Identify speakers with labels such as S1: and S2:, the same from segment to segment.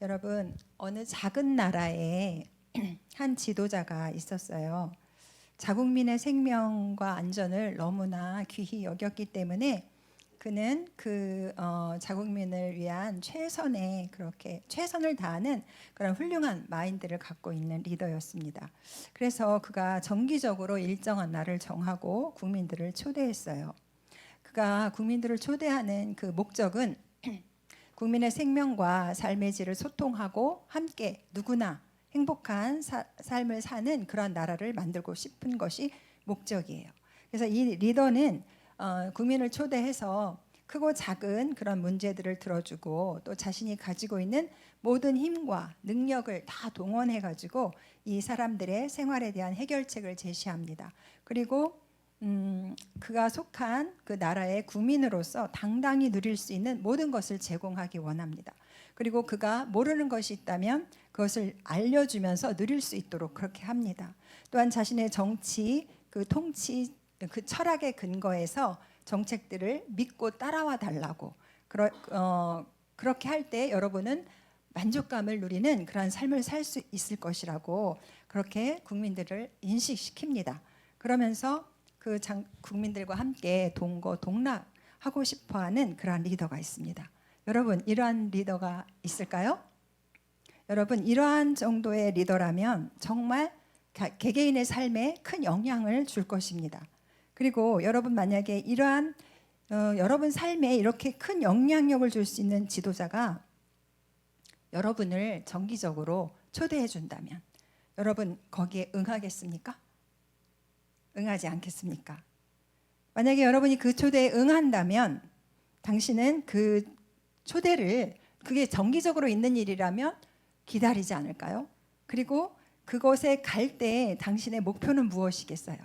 S1: 여러분, 어느 작은 나라에 한 지도자가 있었어요. 자국민의 생명과 안전을 너무나 귀히 여겼기 때문에 그는 자국민을 위한 최선을 다하는 그런 훌륭한 마인드를 갖고 있는 리더였습니다. 그래서 그가 정기적으로 일정한 날을 정하고 국민들을 초대했어요. 그가 국민들을 초대하는 그 목적은 국민의 생명과 삶의 질을 소통하고 함께 누구나 행복한 삶을 사는 그런 나라를 만들고 싶은 것이 목적이에요. 그래서 이 리더는 국민을 초대해서 크고 작은 그런 문제들을 들어주고 또 자신이 가지고 있는 모든 힘과 능력을 다 동원해 가지고 이 사람들의 생활에 대한 해결책을 제시합니다. 그리고 그가 속한 그 나라의 국민으로서 당당히 누릴 수 있는 모든 것을 제공하기 원합니다. 그리고 그가 모르는 것이 있다면 그것을 알려주면서 누릴 수 있도록 그렇게 합니다. 또한 자신의 정치, 통치, 그 철학의 근거에서 정책들을 믿고 따라와 달라고 그렇게 할 때 여러분은 만족감을 누리는 그러한 삶을 살 수 있을 것이라고 그렇게 국민들을 인식시킵니다. 그러면서 국민들과 함께 동거동락하고 싶어하는 그러한 리더가 있습니다. 여러분, 이러한 리더가 있을까요? 여러분, 이러한 정도의 리더라면 정말 개개인의 삶에 큰 영향을 줄 것입니다. 그리고 여러분 만약에 이러한 여러분 삶에 이렇게 큰 영향력을 줄 수 있는 지도자가 여러분을 정기적으로 초대해 준다면 여러분 거기에 응하겠습니까? 응하지 않겠습니까? 만약에 여러분이 그 초대에 응한다면 당신은 그 초대를, 그게 정기적으로 있는 일이라면 기다리지 않을까요? 그리고 그곳에 갈 때 당신의 목표는 무엇이겠어요?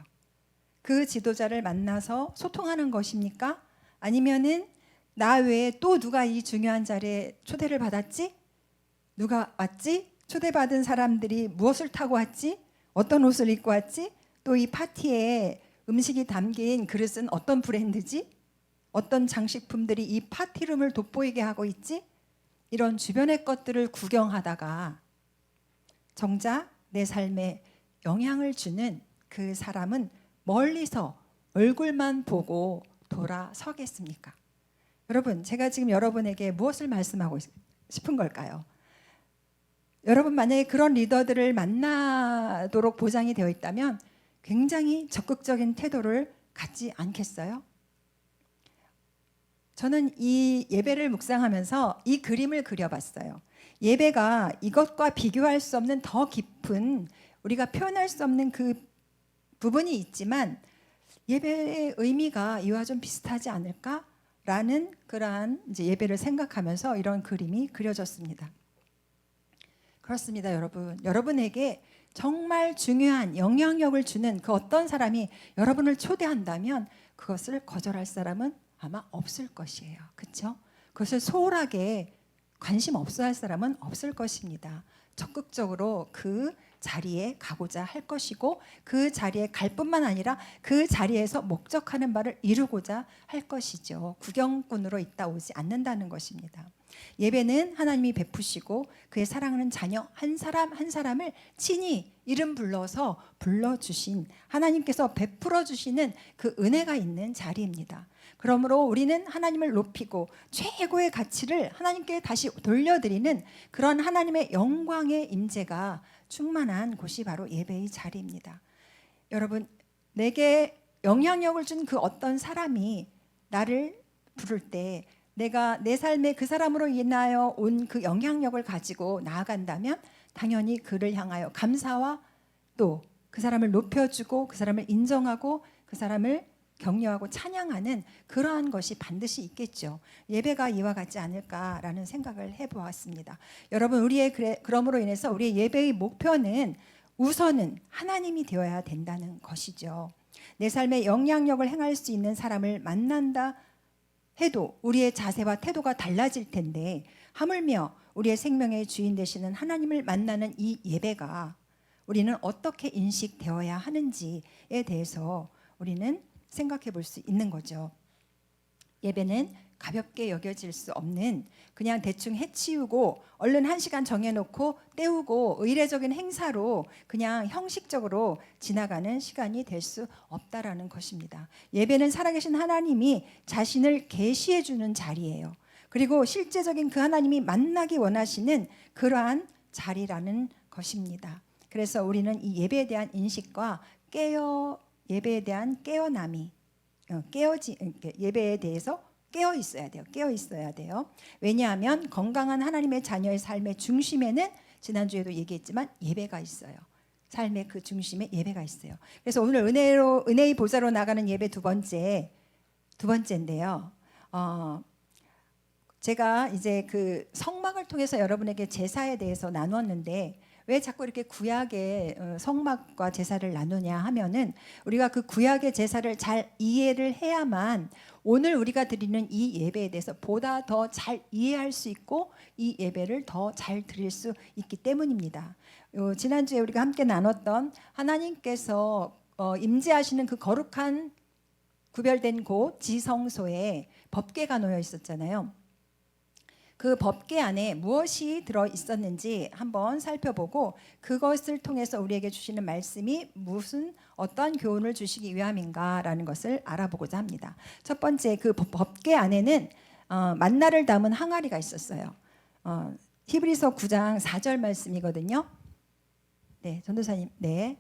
S1: 그 지도자를 만나서 소통하는 것입니까? 아니면은 나 외에 또 누가 이 중요한 자리에 초대를 받았지? 누가 왔지? 초대받은 사람들이 무엇을 타고 왔지? 어떤 옷을 입고 왔지? 또 이 파티에 음식이 담긴 그릇은 어떤 브랜드지? 어떤 장식품들이 이 파티룸을 돋보이게 하고 있지? 이런 주변의 것들을 구경하다가 정작 내 삶에 영향을 주는 그 사람은 멀리서 얼굴만 보고 돌아서겠습니까? 여러분, 제가 지금 여러분에게 무엇을 말씀하고 싶은 걸까요? 여러분 만약에 그런 리더들을 만나도록 보장이 되어 있다면 굉장히 적극적인 태도를 갖지 않겠어요? 저는 이 예배를 묵상하면서 이 그림을 그려봤어요. 예배가 이것과 비교할 수 없는 더 깊은, 우리가 표현할 수 없는 그 부분이 있지만 예배의 의미가 이와 좀 비슷하지 않을까라는 그러한 이제 예배를 생각하면서 이런 그림이 그려졌습니다. 그렇습니다, 여러분. 여러분에게 정말 중요한 영향력을 주는 그 어떤 사람이 여러분을 초대한다면 그것을 거절할 사람은 아마 없을 것이에요. 그렇죠? 그것을 소홀하게 관심 없어 할 사람은 없을 것입니다. 적극적으로 그 자리에 가고자 할 것이고 그 자리에 갈 뿐만 아니라 그 자리에서 목적하는 바를 이루고자 할 것이죠. 구경꾼으로 있다 오지 않는다는 것입니다. 예배는 하나님이 베푸시고 그의 사랑하는 자녀 한 사람 한 사람을 친히 이름 불러서 불러주신 하나님께서 베풀어 주시는 그 은혜가 있는 자리입니다. 그러므로 우리는 하나님을 높이고 최고의 가치를 하나님께 다시 돌려드리는 그런 하나님의 영광의 임재가 충만한 곳이 바로 예배의 자리입니다. 여러분, 내게 영향력을 준 그 어떤 사람이 나를 부를 때 내가 내 삶에 그 사람으로 인하여 온 그 영향력을 가지고 나아간다면 당연히 그를 향하여 감사와 또 그 사람을 높여주고 그 사람을 인정하고 그 사람을 격려하고 찬양하는 그러한 것이 반드시 있겠죠. 예배가 이와 같지 않을까라는 생각을 해보았습니다. 여러분, 그러므로 인해서 우리의 예배의 목표는 우선은 하나님이 되어야 된다는 것이죠. 내 삶에 영향력을 행할 수 있는 사람을 만난다 해도 우리의 자세와 태도가 달라질 텐데 하물며 우리의 생명의 주인 되시는 하나님을 만나는 이 예배가 우리는 어떻게 인식되어야 하는지에 대해서 우리는 생각해 볼 수 있는 거죠. 예배는 가볍게 여겨질 수 없는, 그냥 대충 해치우고 얼른 1시간 정해놓고 때우고 의례적인 행사로 그냥 형식적으로 지나가는 시간이 될 수 없다라는 것입니다. 예배는 살아계신 하나님이 자신을 계시해 주는 자리예요. 그리고 실제적인 그 하나님이 만나기 원하시는 그러한 자리라는 것입니다. 그래서 우리는 이 예배에 대한 인식과 예배에 대한 깨어남이 예배에 대해서 깨어 있어야 돼요. 깨어 있어야 돼요. 왜냐하면 건강한 하나님의 자녀의 삶의 중심에는, 지난주에도 얘기했지만, 예배가 있어요. 삶의 그 중심에 예배가 있어요. 그래서 오늘 은혜의 보좌로 나가는 예배 두 번째인데요. 제가 이제 그 성막을 통해서 여러분에게 제사에 대해서 나눴는데, 왜 자꾸 이렇게 구약의 성막과 제사를 나누냐 하면은, 우리가 그 구약의 제사를 잘 이해를 해야만 오늘 우리가 드리는 이 예배에 대해서 보다 더 잘 이해할 수 있고 이 예배를 더 잘 드릴 수 있기 때문입니다. 지난주에 우리가 함께 나눴던 하나님께서 임재하시는 그 거룩한 구별된 곳 지성소에 법궤가 놓여 있었잖아요. 그 법궤 안에 무엇이 들어 있었는지 한번 살펴보고, 그것을 통해서 우리에게 주시는 말씀이 어떤 교훈을 주시기 위함인가라는 것을 알아보고자 합니다. 첫 번째, 그 법궤 안에는 만나를 담은 항아리가 있었어요. 히브리서 9장 4절 말씀이거든요. 네, 전도사님, 네.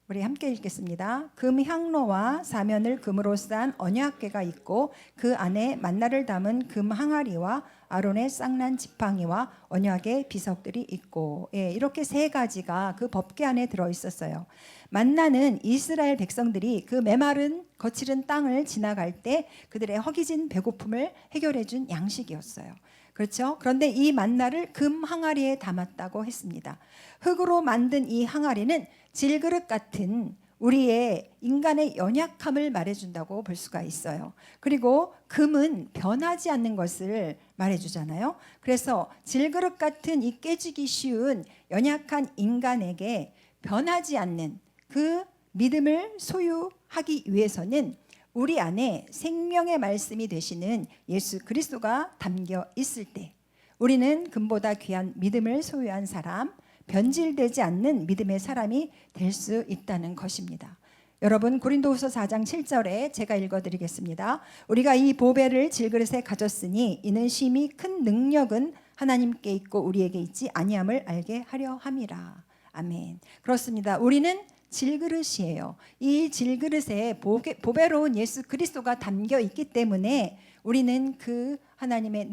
S1: 우리 함께 읽겠습니다. 금 향로와 사면을 금으로 싼 언약궤가 있고 그 안에 만나를 담은 금 항아리와 아론의 쌍난 지팡이와 언약의 비석들이 있고, 이렇게 세 가지가 그 법궤 안에 들어 있었어요. 만나는 이스라엘 백성들이 그 메마른 거칠은 땅을 지나갈 때 그들의 허기진 배고픔을 해결해 준 양식이었어요. 그렇죠? 그런데 이 만나를 금 항아리에 담았다고 했습니다. 흙으로 만든 이 항아리는 질그릇 같은 우리의 인간의 연약함을 말해준다고 볼 수가 있어요. 그리고 금은 변하지 않는 것을 말해주잖아요. 그래서 질그릇 같은 이 깨지기 쉬운 연약한 인간에게 변하지 않는 그 믿음을 소유하기 위해서는 우리 안에 생명의 말씀이 되시는 예수 그리스도가 담겨 있을 때 우리는 금보다 귀한 믿음을 소유한 사람, 변질되지 않는 믿음의 사람이 될 수 있다는 것입니다. 여러분, 고린도후서 4장 7절에 제가 읽어드리겠습니다. 우리가 이 보배를 질그릇에 가졌으니 이는 심히 큰 능력은 하나님께 있고 우리에게 있지 아니함을 알게 하려 함이라. 아멘. 그렇습니다. 우리는 질그릇이에요. 이 질그릇에 보배로운 예수 그리스도가 담겨 있기 때문에 우리는 그 하나님의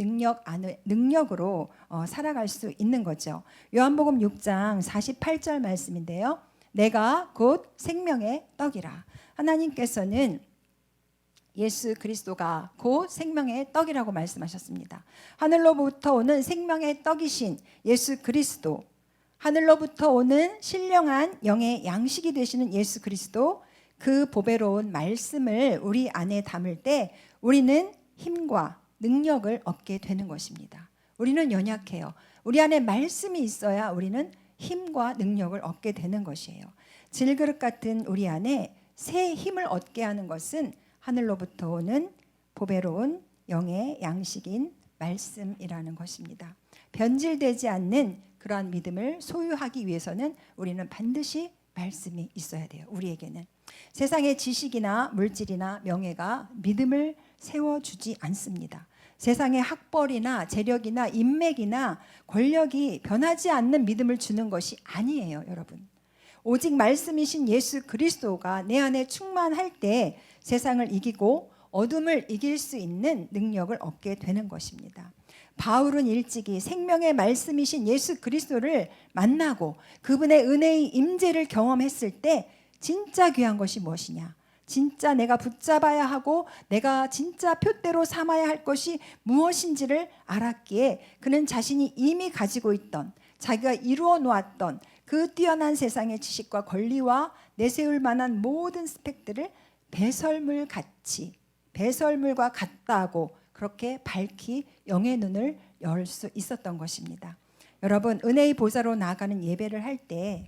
S1: 능력으로 살아갈 수 있는 거죠. 요한복음 6장 48절 말씀인데요. 내가 곧 생명의 떡이라. 하나님께서는 예수 그리스도가 곧 생명의 떡이라고 말씀하셨습니다. 하늘로부터 오는 생명의 떡이신 예수 그리스도, 하늘로부터 오는 신령한 영의 양식이 되시는 예수 그리스도, 그 보배로운 말씀을 우리 안에 담을 때 우리는 힘과 능력을 얻게 되는 것입니다. 우리는 연약해요. 우리 안에 말씀이 있어야 우리는 힘과 능력을 얻게 되는 것이에요. 질그릇 같은 우리 안에 새 힘을 얻게 하는 것은 하늘로부터 오는 보배로운 영의 양식인 말씀이라는 것입니다. 변질되지 않는 그러한 믿음을 소유하기 위해서는 우리는 반드시 말씀이 있어야 돼요. 우리에게는 세상의 지식이나 물질이나 명예가 믿음을 세워주지 않습니다. 세상의 학벌이나 재력이나 인맥이나 권력이 변하지 않는 믿음을 주는 것이 아니에요, 여러분. 오직 말씀이신 예수 그리스도가 내 안에 충만할 때 세상을 이기고 어둠을 이길 수 있는 능력을 얻게 되는 것입니다. 바울은 일찍이 생명의 말씀이신 예수 그리스도를 만나고 그분의 은혜의 임재를 경험했을 때 진짜 귀한 것이 무엇이냐, 진짜 내가 붙잡아야 하고 내가 진짜 표대로 삼아야 할 것이 무엇인지를 알았기에 그는 자신이 이미 가지고 있던, 자기가 이루어 놓았던 그 뛰어난 세상의 지식과 권리와 내세울 만한 모든 스펙들을 배설물과 같다고 그렇게 밝히 영의 눈을 열 수 있었던 것입니다. 여러분, 은혜의 보좌로 나아가는 예배를 할 때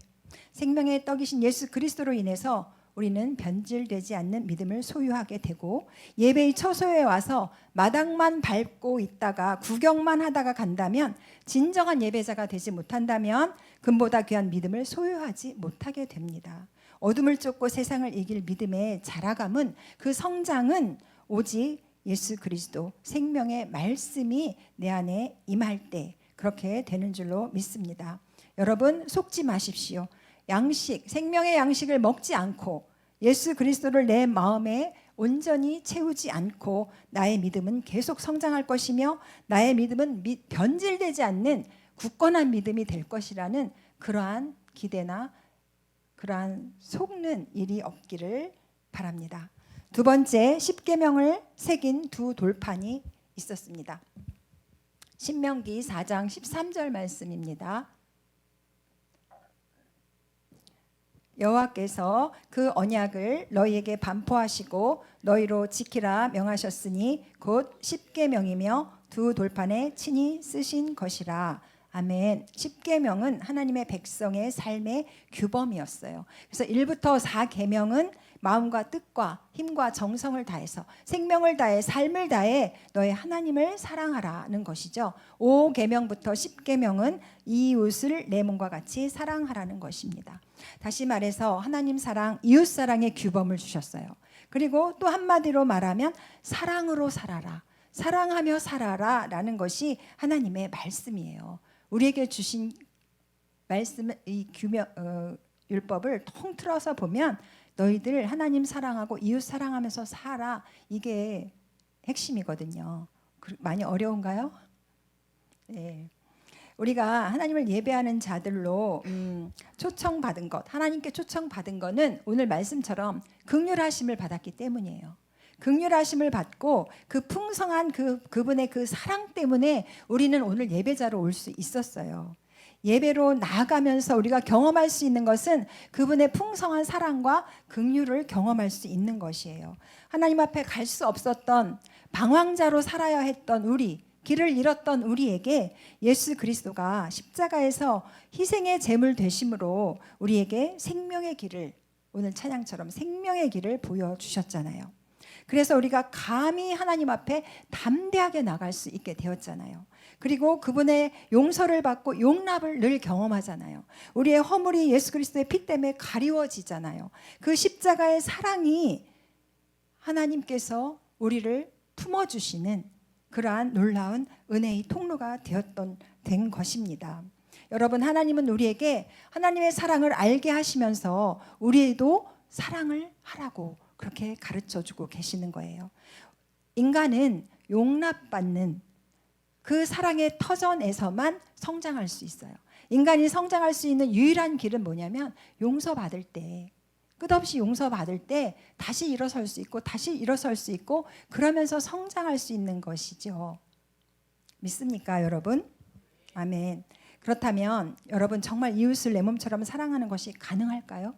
S1: 생명의 떡이신 예수 그리스도로 인해서 우리는 변질되지 않는 믿음을 소유하게 되고, 예배의 처소에 와서 마당만 밟고 있다가 구경만 하다가 간다면, 진정한 예배자가 되지 못한다면 금보다 귀한 믿음을 소유하지 못하게 됩니다. 어둠을 쫓고 세상을 이길 믿음의 자라감은, 그 성장은 오직 예수 그리스도 생명의 말씀이 내 안에 임할 때 그렇게 되는 줄로 믿습니다. 여러분, 속지 마십시오. 양식, 생명의 양식을 먹지 않고 예수 그리스도를 내 마음에 온전히 채우지 않고 나의 믿음은 계속 성장할 것이며, 나의 믿음은 변질되지 않는 굳건한 믿음이 될 것이라는 그러한 기대나 그러한 속는 일이 없기를 바랍니다. 두 번째, 십계명을 새긴 두 돌판이 있었습니다. 신명기 4장 13절 말씀입니다. 여호와께서 그 언약을 너희에게 반포하시고 너희로 지키라 명하셨으니 곧 십계명이며 두 돌판에 친히 쓰신 것이라. 아멘. 십계명은 하나님의 백성의 삶의 규범이었어요. 그래서 1부터 4계명은 마음과 뜻과 힘과 정성을 다해서, 생명을 다해, 삶을 다해 너의 하나님을 사랑하라는 것이죠. 5계명부터 10계명은 이웃을 내 몸과 같이 사랑하라는 것입니다. 다시 말해서 하나님 사랑, 이웃 사랑의 규범을 주셨어요. 그리고 또 한마디로 말하면 사랑으로 살아라, 사랑하며 살아라 라는 것이 하나님의 말씀이에요. 우리에게 주신 말씀, 이 율법을 통틀어서 보면 너희들 하나님 사랑하고 이웃 사랑하면서 살아, 이게 핵심이거든요. 많이 어려운가요? 네. 우리가 하나님을 예배하는 자들로 초청받은 것, 하나님께 초청받은 것은 오늘 말씀처럼 긍휼하심을 받았기 때문이에요. 긍휼하심을 받고 그 풍성한 그분의 그 사랑 때문에 우리는 오늘 예배자로 올 수 있었어요. 예배로 나아가면서 우리가 경험할 수 있는 것은 그분의 풍성한 사랑과 긍휼을 경험할 수 있는 것이에요. 하나님 앞에 갈 수 없었던 방황자로 살아야 했던 우리, 길을 잃었던 우리에게 예수 그리스도가 십자가에서 희생의 제물 되심으로 우리에게 생명의 길을, 오늘 찬양처럼 생명의 길을 보여주셨잖아요. 그래서 우리가 감히 하나님 앞에 담대하게 나갈 수 있게 되었잖아요. 그리고 그분의 용서를 받고 용납을 늘 경험하잖아요. 우리의 허물이 예수 그리스도의 피 때문에 가리워지잖아요. 그 십자가의 사랑이 하나님께서 우리를 품어주시는 그러한 놀라운 은혜의 통로가 된 것입니다. 여러분, 하나님은 우리에게 하나님의 사랑을 알게 하시면서 우리에도 사랑을 하라고 그렇게 가르쳐주고 계시는 거예요. 인간은 용납받는 그 사랑의 터전에서만 성장할 수 있어요. 인간이 성장할 수 있는 유일한 길은 뭐냐면 용서받을 때, 끝없이 용서받을 때 다시 일어설 수 있고 다시 일어설 수 있고 그러면서 성장할 수 있는 것이죠. 믿습니까, 여러분? 아멘. 그렇다면 여러분, 정말 이웃을 내 몸처럼 사랑하는 것이 가능할까요?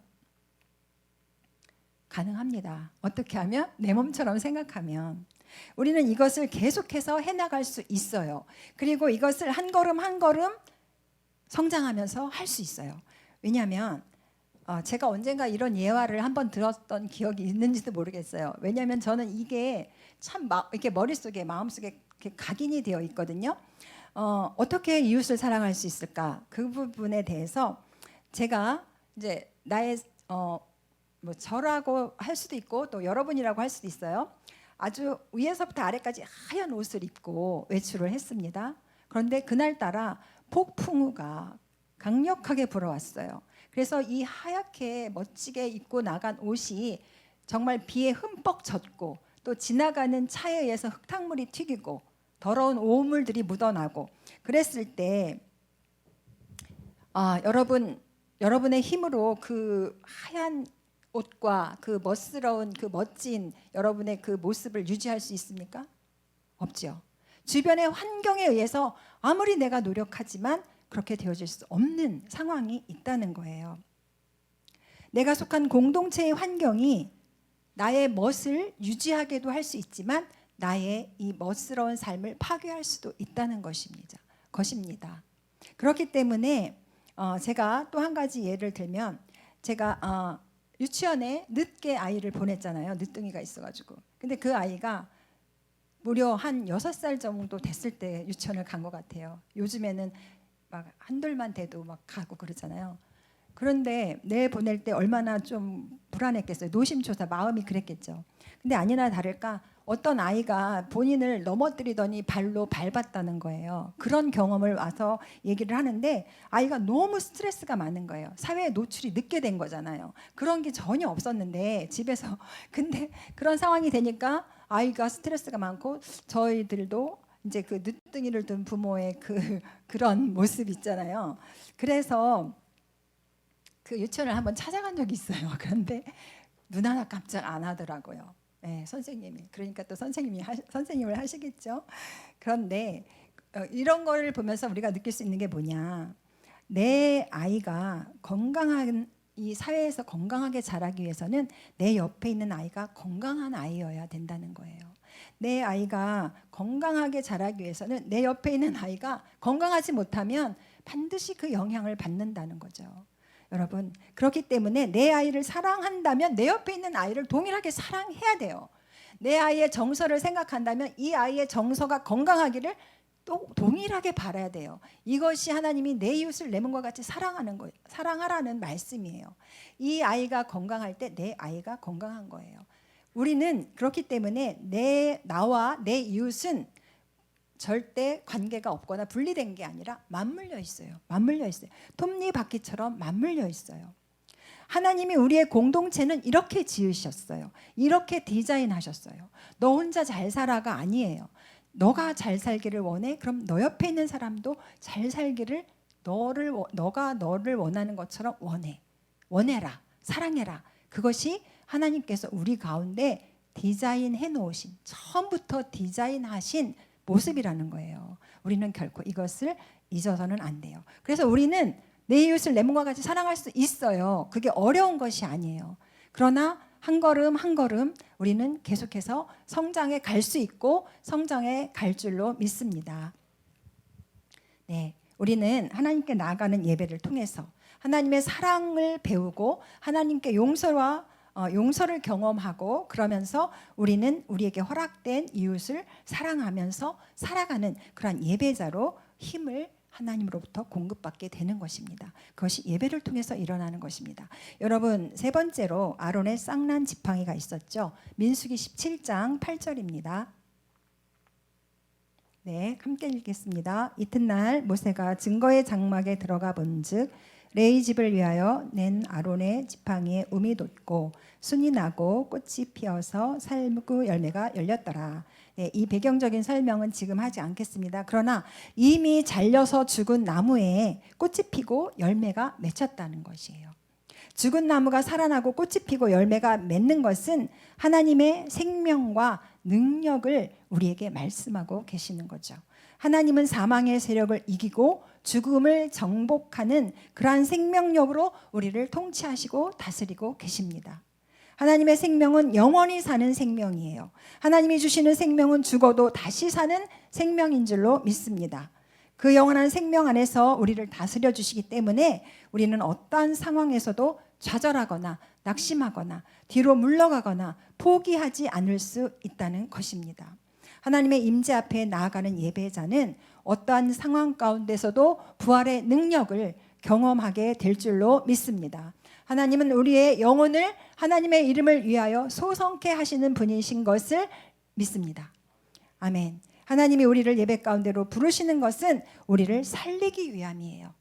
S1: 가능합니다. 어떻게 하면? 내 몸처럼 생각하면. 우리는 이것을 계속해서 해나갈 수 있어요. 그리고 이것을 한 걸음 한 걸음 성장하면서 할 수 있어요. 왜냐하면 제가 언젠가 이런 예화를 한번 들었던 기억이 있는지도 모르겠어요. 왜냐하면 저는 이게 참 이렇게 머릿속에, 마음속에 이렇게 각인이 되어 있거든요. 어떻게 이웃을 사랑할 수 있을까? 그 부분에 대해서 제가 이제 나의 뭐 저라고 할 수도 있고 또 여러분이라고 할 수도 있어요. 아주 위에서부터 아래까지 하얀 옷을 입고 외출을 했습니다. 그런데 그날따라 폭풍우가 강력하게 불어왔어요. 그래서 이 하얗게 멋지게 입고 나간 옷이 정말 비에 흠뻑 젖고 또 지나가는 차에 의해서 흙탕물이 튀기고 더러운 오물들이 묻어나고 그랬을 때 여러분의 힘으로 그 하얀 옷과 그 멋스러운 그 멋진 여러분의 그 모습을 유지할 수 있습니까? 없죠. 주변의 환경에 의해서 아무리 내가 노력하지만 그렇게 되어질 수 없는 상황이 있다는 거예요. 내가 속한 공동체의 환경이 나의 멋을 유지하게도 할 수 있지만 나의 이 멋스러운 삶을 파괴할 수도 있다는 것입니다. 그렇기 때문에 제가 또 한 가지 예를 들면 제가 유치원에 늦게 아이를 보냈잖아요. 늦둥이가 있어가지고. 근데 그 아이가 무려 한 6살 정도 됐을 때 유치원을 간 것 같아요. 요즘에는 막 한돌만 돼도 막 가고 그러잖아요. 그런데 내 보낼 때 얼마나 좀 불안했겠어요. 노심초사 마음이 그랬겠죠. 근데 아니나 다를까 어떤 아이가 본인을 넘어뜨리더니 발로 밟았다는 거예요. 그런 경험을 와서 얘기를 하는데 아이가 너무 스트레스가 많은 거예요. 사회에 노출이 늦게 된 거잖아요. 그런 게 전혀 없었는데 집에서 근데 그런 상황이 되니까 아이가 스트레스가 많고 저희들도 이제 그 늦둥이를 둔 부모의 그런 모습 있잖아요. 그래서 그 유치원을 한번 찾아간 적이 있어요. 그런데 눈 하나 깜짝 안 하더라고요. 네, 선생님이. 그러니까 또 선생님을 하시겠죠. 그런데 이런 거를 보면서 우리가 느낄 수 있는 게 뭐냐? 내 아이가 건강한 이 사회에서 건강하게 자라기 위해서는 내 옆에 있는 아이가 건강한 아이여야 된다는 거예요. 내 아이가 건강하게 자라기 위해서는 내 옆에 있는 아이가 건강하지 못하면 반드시 그 영향을 받는다는 거죠. 여러분, 그렇기 때문에 내 아이를 사랑한다면 내 옆에 있는 아이를 동일하게 사랑해야 돼요. 내 아이의 정서를 생각한다면 이 아이의 정서가 건강하기를 또 동일하게 바라야 돼요. 이것이 하나님이 내 이웃을 내 몸과 같이 사랑하는 거예요. 사랑하라는 말씀이에요. 이 아이가 건강할 때 내 아이가 건강한 거예요. 우리는 그렇기 때문에 나와 내 이웃은 절대 관계가 없거나 분리된 게 아니라 맞물려 있어요. 맞물려 있어요. 톱니바퀴처럼 맞물려 있어요. 하나님이 우리의 공동체는 이렇게 지으셨어요. 이렇게 디자인하셨어요. 너 혼자 잘 살아가 아니에요. 너가 잘 살기를 원해? 그럼 너 옆에 있는 사람도 잘 살기를 너가 너를 원하는 것처럼 원해라. 사랑해라. 그것이 하나님께서 우리 가운데 디자인해 놓으신, 처음부터 디자인하신 모습이라는 거예요. 우리는 결코 이것을 잊어서는 안 돼요. 그래서 우리는 내 이웃을 내 몸과 같이 사랑할 수 있어요. 그게 어려운 것이 아니에요. 그러나 한 걸음 한 걸음 우리는 계속해서 성장해 갈 수 있고 성장해 갈 줄로 믿습니다. 네, 우리는 하나님께 나아가는 예배를 통해서 하나님의 사랑을 배우고 하나님께 용서를 경험하고 그러면서 우리는 우리에게 허락된 이웃을 사랑하면서 살아가는 그러한 예배자로 힘을 하나님으로부터 공급받게 되는 것입니다. 그것이 예배를 통해서 일어나는 것입니다. 여러분, 세 번째로 아론의 쌍난 지팡이가 있었죠. 민수기 17장 8절입니다. 네, 함께 읽겠습니다. 이튿날 모세가 증거의 장막에 들어가 본즉 레위 집을 위하여 낸 아론의 지팡이에 움이 돋고 순이 나고 꽃이 피어서 살구 열매가 열렸더라. 네, 이 배경적인 설명은 지금 하지 않겠습니다. 그러나 이미 잘려서 죽은 나무에 꽃이 피고 열매가 맺혔다는 것이에요. 죽은 나무가 살아나고 꽃이 피고 열매가 맺는 것은 하나님의 생명과 능력을 우리에게 말씀하고 계시는 거죠. 하나님은 사망의 세력을 이기고 죽음을 정복하는 그러한 생명력으로 우리를 통치하시고 다스리고 계십니다. 하나님의 생명은 영원히 사는 생명이에요. 하나님이 주시는 생명은 죽어도 다시 사는 생명인 줄로 믿습니다. 그 영원한 생명 안에서 우리를 다스려 주시기 때문에 우리는 어떠한 상황에서도 좌절하거나 낙심하거나 뒤로 물러가거나 포기하지 않을 수 있다는 것입니다. 하나님의 임재 앞에 나아가는 예배자는 어떠한 상황 가운데서도 부활의 능력을 경험하게 될 줄로 믿습니다. 하나님은 우리의 영혼을 하나님의 이름을 위하여 소성케 하시는 분이신 것을 믿습니다. 아멘. 하나님이 우리를 예배 가운데로 부르시는 것은 우리를 살리기 위함이에요.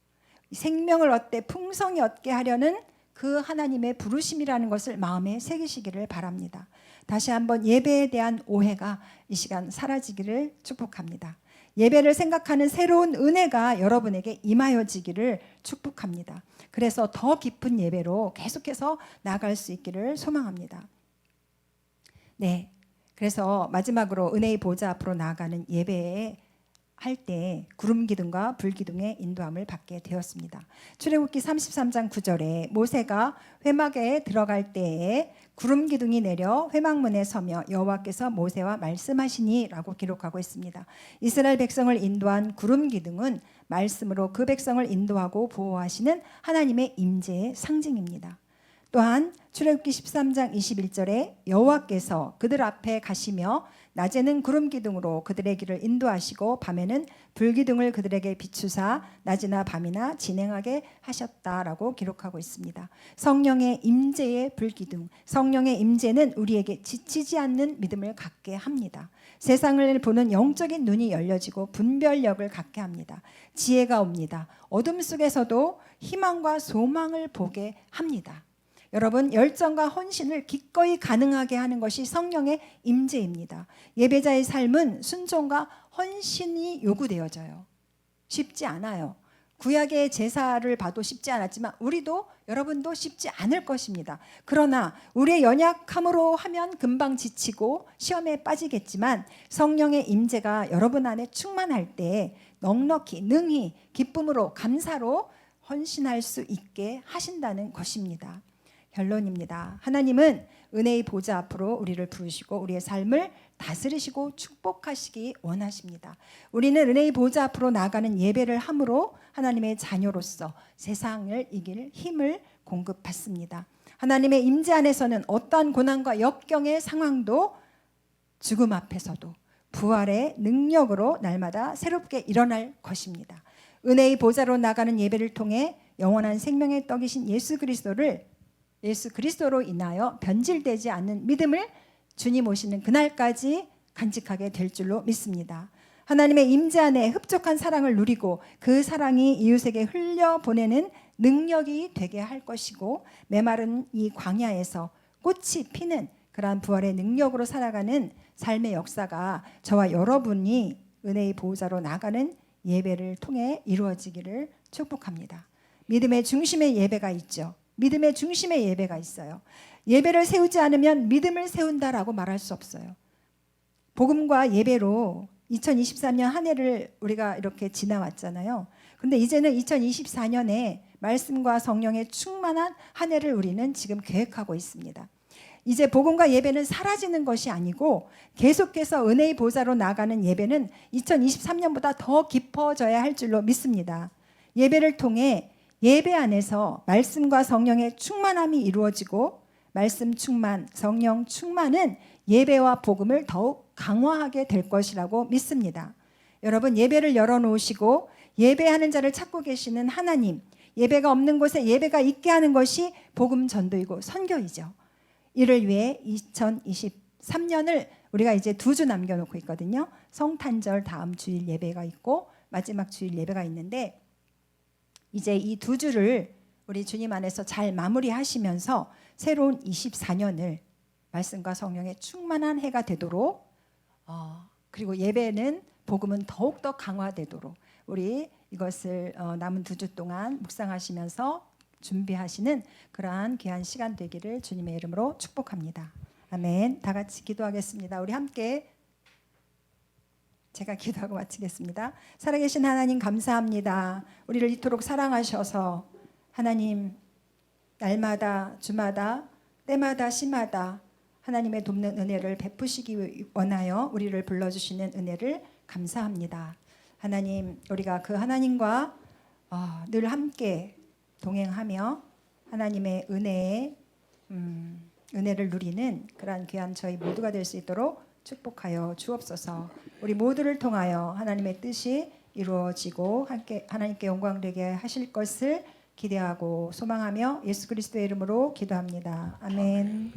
S1: 생명을 얻되 풍성히 얻게 하려는 그 하나님의 부르심이라는 것을 마음에 새기시기를 바랍니다. 다시 한번 예배에 대한 오해가 이 시간 사라지기를 축복합니다. 예배를 생각하는 새로운 은혜가 여러분에게 임하여지기를 축복합니다. 그래서 더 깊은 예배로 계속해서 나아갈 수 있기를 소망합니다. 네, 그래서 마지막으로 은혜의 보좌 앞으로 나아가는 예배에 할 때 구름 기둥과 불 기둥의 인도함을 받게 되었습니다. 출애굽기 33장 9절에 모세가 회막에 들어갈 때에 구름 기둥이 내려 회막문에 서며 여호와께서 모세와 말씀하시니라고 기록하고 있습니다. 이스라엘 백성을 인도한 구름 기둥은 말씀으로 그 백성을 인도하고 보호하시는 하나님의 임재의 상징입니다. 또한 출애굽기 13장 21절에 여호와께서 그들 앞에 가시며 낮에는 구름 기둥으로 그들의 길을 인도하시고 밤에는 불 기둥을 그들에게 비추사 낮이나 밤이나 진행하게 하셨다라고 기록하고 있습니다. 성령의 임재의 불 기둥, 성령의 임재는 우리에게 지치지 않는 믿음을 갖게 합니다. 세상을 보는 영적인 눈이 열려지고 분별력을 갖게 합니다. 지혜가 옵니다. 어둠 속에서도 희망과 소망을 보게 합니다. 여러분, 열정과 헌신을 기꺼이 가능하게 하는 것이 성령의 임재입니다. 예배자의 삶은 순종과 헌신이 요구되어져요. 쉽지 않아요. 구약의 제사를 봐도 쉽지 않았지만 우리도, 여러분도 쉽지 않을 것입니다. 그러나 우리의 연약함으로 하면 금방 지치고 시험에 빠지겠지만 성령의 임재가 여러분 안에 충만할 때 넉넉히 능히 기쁨으로 감사로 헌신할 수 있게 하신다는 것입니다. 결론입니다. 하나님은 은혜의 보좌 앞으로 우리를 부르시고 우리의 삶을 다스리시고 축복하시기 원하십니다. 우리는 은혜의 보좌 앞으로 나아가는 예배를 함으로 하나님의 자녀로서 세상을 이길 힘을 공급받습니다. 하나님의 임재 안에서는 어떠한 고난과 역경의 상황도 죽음 앞에서도 부활의 능력으로 날마다 새롭게 일어날 것입니다. 은혜의 보좌로 나가는 예배를 통해 영원한 생명의 떡이신 예수 그리스도로 인하여 변질되지 않는 믿음을 주님 오시는 그날까지 간직하게 될 줄로 믿습니다. 하나님의 임재 안에 흡족한 사랑을 누리고 그 사랑이 이웃에게 흘려보내는 능력이 되게 할 것이고 메마른 이 광야에서 꽃이 피는 그러한 부활의 능력으로 살아가는 삶의 역사가 저와 여러분이 은혜의 보호자로 나가는 예배를 통해 이루어지기를 축복합니다. 믿음의 중심의 예배가 있죠. 믿음의 중심의 예배가 있어요. 예배를 세우지 않으면 믿음을 세운다라고 말할 수 없어요. 복음과 예배로 2023년 한 해를 우리가 이렇게 지나왔잖아요. 근데 이제는 2024년에 말씀과 성령의 충만한 한 해를 우리는 지금 계획하고 있습니다. 이제 복음과 예배는 사라지는 것이 아니고 계속해서 은혜의 보좌로 나가는 예배는 2023년보다 더 깊어져야 할 줄로 믿습니다. 예배를 통해 예배 안에서 말씀과 성령의 충만함이 이루어지고 말씀 충만, 성령 충만은 예배와 복음을 더욱 강화하게 될 것이라고 믿습니다. 여러분, 예배를 열어놓으시고 예배하는 자를 찾고 계시는 하나님, 예배가 없는 곳에 예배가 있게 하는 것이 복음 전도이고 선교이죠. 이를 위해 2023년을 우리가 이제 2주 남겨놓고 있거든요. 성탄절 다음 주일 예배가 있고 마지막 주일 예배가 있는데 이제 이 2주를 우리 주님 안에서 잘 마무리하시면서 새로운 24년을 말씀과 성령의 충만한 해가 되도록 그리고 예배는 복음은 더욱더 강화되도록 우리 이것을 남은 2주 동안 묵상하시면서 준비하시는 그러한 귀한 시간 되기를 주님의 이름으로 축복합니다. 아멘. 다 같이 기도하겠습니다. 우리 함께 제가 기도하고 마치겠습니다. 살아계신 하나님 감사합니다. 우리를 이토록 사랑하셔서 하나님 날마다 주마다 때마다 시마다 하나님의 돕는 은혜를 베푸시기 원하여 우리를 불러주시는 은혜를 감사합니다. 하나님, 우리가 그 하나님과 늘 함께 동행하며 하나님의 은혜를 누리는 그러한 귀한 저희 모두가 될 수 있도록 축복하여 주옵소서. 우리 모두를 통하여 하나님의 뜻이 이루어지고 하나님께 영광되게 하실 것을 기대하고 소망하며 예수 그리스도의 이름으로 기도합니다. 아멘.